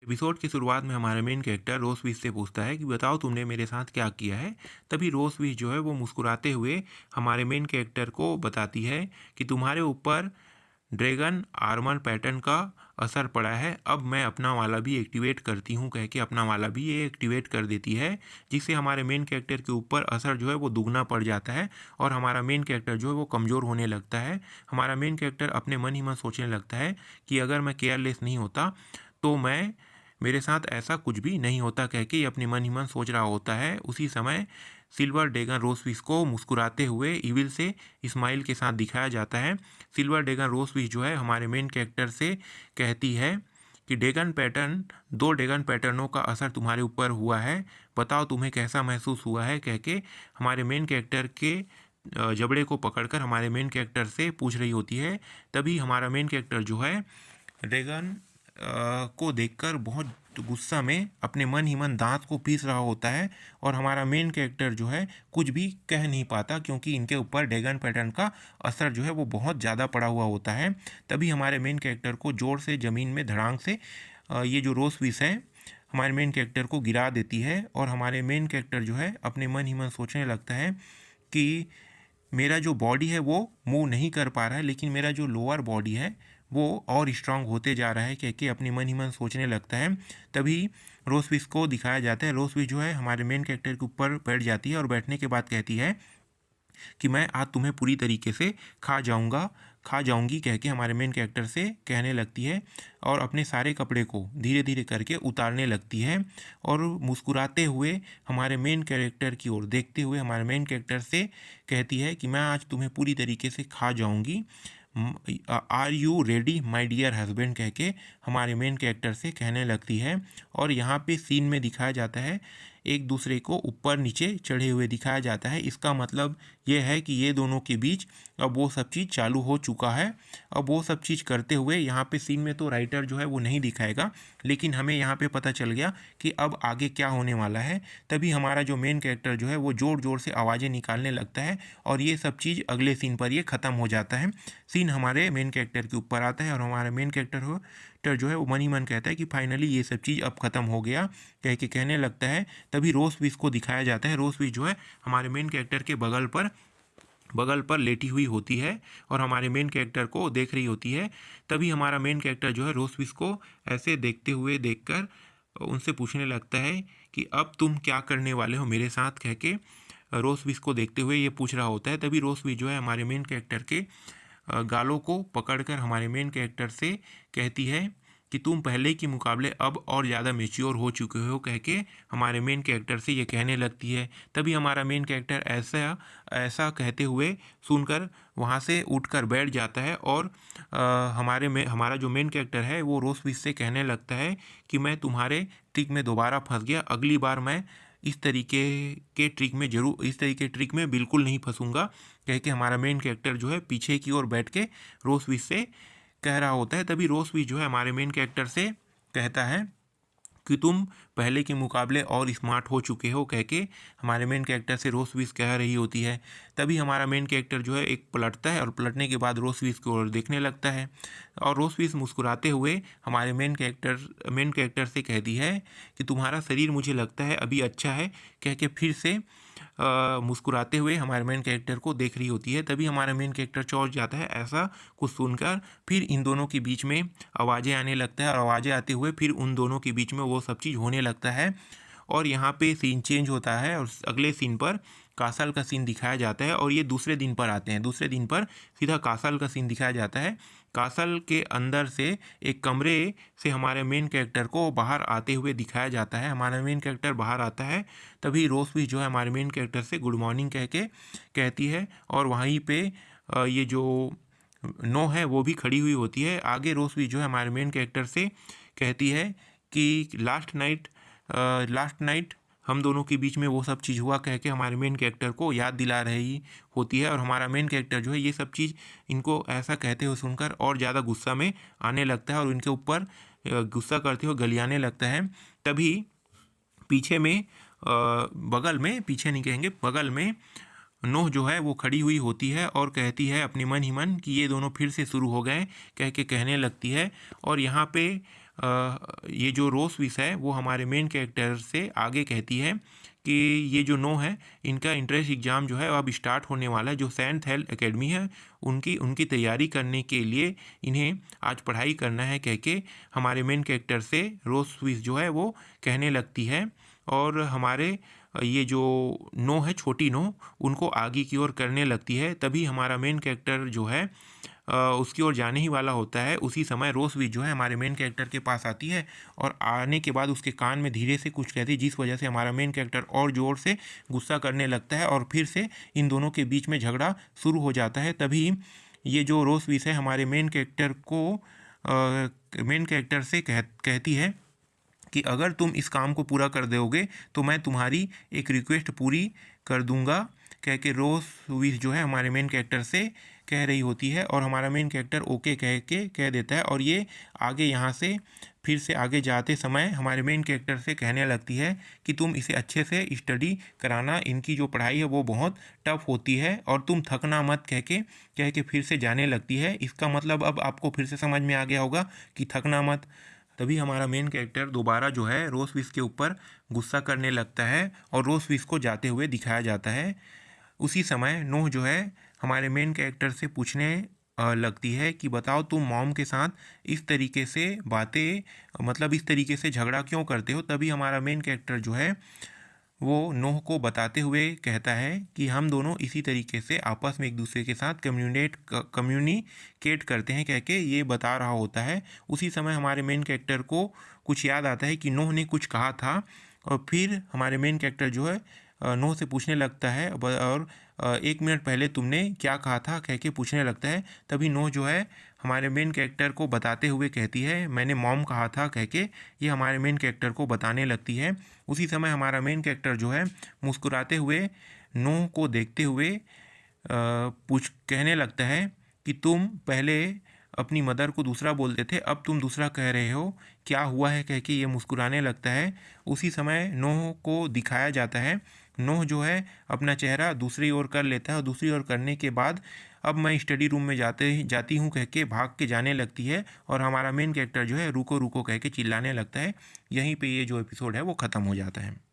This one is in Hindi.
एपिसोड की शुरुआत में हमारा मेन कैरेक्टर रोजविश से पूछता है कि बताओ तुमने मेरे साथ क्या किया है। तभी रोजविश जो है वो मुस्कुराते हुए हमारे मेन कैरेक्टर को बताती है कि तुम्हारे ऊपर ड्रैगन आर्मर पैटर्न का असर पड़ा है। अब मैं अपना वाला भी एक्टिवेट करती हूँ कह के अपना वाला भी ये एक्टिवेट कर देती है, जिससे हमारे मेन कैरेक्टर के ऊपर असर जो है वो दुगना पड़ जाता है और हमारा मेन कैरेक्टर जो है वो कमज़ोर होने लगता है। हमारा मेन कैरेक्टर अपने मन ही मन सोचने लगता है कि अगर मैं केयरलेस नहीं होता तो मेरे साथ ऐसा कुछ भी नहीं होता कह के अपने मन ही मन सोच रहा होता है। उसी समय सिल्वर ड्रैगन रोजविश को मुस्कुराते हुए इविल से स्माइल के साथ दिखाया जाता है। सिल्वर ड्रैगन रोजविश जो है हमारे मेन कैरेक्टर से कहती है कि ड्रैगन पैटर्न 2 ड्रैगन पैटर्नों का असर तुम्हारे ऊपर हुआ है, बताओ तुम्हें कैसा महसूस हुआ है कह के हमारे मेन कैरेक्टर के जबड़े को पकड़कर हमारे मेन कैरेक्टर से पूछ रही होती है। तभी हमारा मेन कैरेक्टर जो है ड्रैगन को देखकर बहुत गुस्सा में अपने मन ही मन दांत को पीस रहा होता है और हमारा मेन कैरेक्टर जो है कुछ भी कह नहीं पाता क्योंकि इनके ऊपर ड्रैगन पैटर्न का असर जो है वो बहुत ज़्यादा पड़ा हुआ होता है। तभी हमारे मेन कैरेक्टर को जोर से ज़मीन में धड़ाम से ये जो रोजविश है हमारे मेन कैरेक्टर को गिरा देती है और हमारे मेन कैरेक्टर जो है अपने मन ही मन सोचने लगता है कि मेरा जो बॉडी है वो मूव नहीं कर पा रहा है, लेकिन मेरा जो लोअर बॉडी है वो और स्ट्रांग होते जा रहा है कह के अपने मन ही मन सोचने लगता है। तभी रोजविश को दिखाया जाता है। रोजविश जो है हमारे मेन कैरेक्टर के ऊपर बैठ जाती है और बैठने के बाद कहती है कि मैं आज तुम्हें पूरी तरीके से खा जाऊंगी कह के हमारे मेन कैरेक्टर से कहने लगती है और अपने सारे कपड़े को धीरे धीरे करके उतारने लगती है और मुस्कुराते हुए हमारे मेन कैरेक्टर की ओर देखते हुए हमारे मेन कैरेक्टर से कहती है कि मैं आज तुम्हें पूरी तरीके से खा जाऊंगी। Are you ready my dear husband कह के हमारे मेन कैरेक्टर से कहने लगती है। और यहाँ पे सीन में दिखाया जाता है एक दूसरे को ऊपर नीचे चढ़े हुए दिखाया जाता है। इसका मतलब ये है कि ये दोनों के बीच अब वो सब चीज़ चालू हो चुका है। अब वो सब चीज़ करते हुए यहाँ पे सीन में तो राइटर जो है वो नहीं दिखाएगा, लेकिन हमें यहाँ पे पता चल गया कि अब आगे क्या होने वाला है। तभी हमारा जो मेन कैरेक्टर जो है वो ज़ोर ज़ोर से आवाज़ें निकालने लगता है और ये सब चीज़ अगले सीन पर ये ख़त्म हो जाता है। सीन हमारे मेन कैरेक्टर के ऊपर आता है और हमारा मेन कैरेक्टर जो है वो मन ही मन कहता है कि फाइनली ये सब चीज़ अब ख़त्म हो गया कह के कहने लगता है। तभी रोजविश को दिखाया जाता है। रोजविश जो है हमारे मेन कैरेक्टर के बगल पर लेटी हुई होती है और हमारे मेन कैरेक्टर को देख रही होती है। तभी हमारा मेन कैरेक्टर जो है रोजविश को ऐसे देखते हुए देखकर उनसे पूछने लगता है कि अब तुम क्या करने वाले हो मेरे साथ कह के रोजविश को देखते हुए ये पूछ रहा होता है। तभी रोजविश जो है हमारे मेन कैरेक्टर के गालों को पकड़कर हमारे मेन कैरेक्टर से कहती है कि तुम पहले के मुकाबले अब और ज़्यादा मैच्योर हो चुके हो कह के हमारे मेन कैरेक्टर से ये कहने लगती है। तभी हमारा मेन कैरेक्टर ऐसा ऐसा कहते हुए सुनकर वहाँ से उठकर बैठ जाता है और हमारा जो मेन कैरेक्टर है वो रोजविश से कहने लगता है कि मैं तुम्हारे ट्रिक में दोबारा फंस गया, अगली बार मैं इस तरीके के ट्रिक में बिल्कुल नहीं फंसूंगा कह के हमारा मेन कैरेक्टर जो है पीछे की ओर बैठ के रोजविश से कह रहा होता है। तभी रोजविश जो है हमारे मेन कैरेक्टर से कहता है कि तुम पहले के मुकाबले और स्मार्ट हो चुके हो कह के हमारे मेन कैरेक्टर से रोजविश कह रही होती है। तभी हमारा मेन कैरेक्टर जो है एक पलटता है और पलटने के बाद रोजविश की ओर देखने लगता है और रोजविश मुस्कुराते हुए हमारे मेन कैरेक्टर से कहती है कि तुम्हारा शरीर मुझे लगता है अभी अच्छा है कह के फिर से मुस्कुराते हुए हमारे मेन कैरेक्टर को देख रही होती है। तभी हमारा मेन कैरेक्टर चौंक जाता है ऐसा कुछ सुनकर। फिर इन दोनों के बीच में आवाज़ें आने लगता है और आवाज़ें आते हुए फिर उन दोनों के बीच में वो सब चीज़ होने लगता है और यहाँ पे सीन चेंज होता है और अगले सीन पर कासल का सीन दिखाया जाता है और ये दूसरे दिन पर आते हैं। दूसरे दिन पर सीधा कासल का सीन दिखाया जाता है। कासल के अंदर से एक कमरे से हमारे मेन कैरेक्टर को बाहर आते हुए दिखाया जाता है। हमारा मेन कैरेक्टर बाहर आता है। तभी रोजविश जो है हमारे मेन कैरेक्टर से गुड मॉर्निंग कह के कहती है और वहीं पे ये जो नो है वो भी खड़ी हुई होती है। आगे रोजविश जो है हमारे मेन कैरेक्टर से कहती है कि लास्ट नाइट हम दोनों के बीच में वो सब चीज़ हुआ कह के हमारे मेन कैरेक्टर को याद दिला रही होती है और हमारा मेन कैरेक्टर जो है ये सब चीज़ इनको ऐसा कहते हुए सुनकर और ज़्यादा गुस्सा में आने लगता है और इनके ऊपर गुस्सा करते हुए गलियाने लगता है। तभी पीछे में बगल में, पीछे नहीं कहेंगे, बगल में नोह जो है वो खड़ी हुई होती है और कहती है अपने मन ही मन कि ये दोनों फिर से शुरू हो गए कह के कहने लगती है। और यहाँ पे ये जो रोज विस है वो हमारे मेन कैरेक्टर से आगे कहती है कि ये जो नो है इनका इंट्रेंस एग्ज़ाम जो है अब स्टार्ट होने वाला है। जो सेंट हेल्थ एकेडमी है उनकी तैयारी करने के लिए इन्हें आज पढ़ाई करना है कह के हमारे मेन कैरेक्टर से रोज विस जो है वो कहने लगती है। और हमारे ये जो नो है, छोटी नो, उनको आगे की ओर करने लगती है। तभी हमारा मेन कैरेक्टर जो है उसकी ओर जाने ही वाला होता है। उसी समय रोज विस जो है हमारे मेन कैरेक्टर के पास आती है और आने के बाद उसके कान में धीरे से कुछ कहती है, जिस वजह से हमारा मेन कैरेक्टर और ज़ोर से गुस्सा करने लगता है और फिर से इन दोनों के बीच में झगड़ा शुरू हो जाता है। तभी ये जो रोज विस है हमारे मेन कैरेक्टर से कहती है कि अगर तुम इस काम को पूरा कर दोगे तो मैं तुम्हारी एक रिक्वेस्ट पूरी कर दूंगा कह के रोज विस जो है हमारे मेन कैरेक्टर से कह रही होती है। और हमारा मेन कैरेक्टर ओके कह देता है और ये आगे यहाँ से फिर से आगे जाते समय हमारे मेन कैरेक्टर से कहने लगती है कि तुम इसे अच्छे से स्टडी कराना, इनकी जो पढ़ाई है वो बहुत टफ होती है और तुम थकना मत कह के फिर से जाने लगती है। इसका मतलब अब आपको फिर से समझ में आ गया होगा कि थकना मत। तभी हमारा मेन कैरेक्टर दोबारा जो है रोज विस के ऊपर गुस्सा करने लगता है और रोज विस को जाते हुए दिखाया जाता है। उसी समय नोह जो है हमारे मेन कैरेक्टर से पूछने लगती है कि बताओ तुम मॉम के साथ इस तरीके से बातें, मतलब इस तरीके से झगड़ा क्यों करते हो। तभी हमारा मेन कैरेक्टर जो है वो नोह को बताते हुए कहता है कि हम दोनों इसी तरीके से आपस में एक दूसरे के साथ कम्युनिकेट करते हैं कह के ये बता रहा होता है। उसी समय हमारे मेन कैरेक्टर को कुछ याद आता है कि नोह ने कुछ कहा था और फिर हमारे मेन कैरेक्टर जो है नोह से पूछने लगता है और 1 मिनट पहले तुमने क्या कहा था कह के पूछने लगता है। तभी नोह जो है हमारे मेन कैरेक्टर को बताते हुए कहती है मैंने मॉम कहा था कह के ये हमारे मेन कैरेक्टर को बताने लगती है। उसी समय हमारा मेन कैरेक्टर जो है मुस्कुराते हुए नोह को देखते हुए कहने लगता है कि तुम पहले अपनी मदर को दूसरा बोलते थे, अब तुम दूसरा कह रहे हो, क्या हुआ है कह के ये मुस्कुराने लगता है। उसी समय नोह को दिखाया जाता है, नोह जो है अपना चेहरा दूसरी ओर कर लेता है और दूसरी ओर करने के बाद अब मैं स्टडी रूम में जाती हूँ कह के भाग के जाने लगती है और हमारा मेन कैरेक्टर जो है रुको रुको कह के चिल्लाने लगता है। यहीं पे ये जो एपिसोड है वो ख़त्म हो जाता है।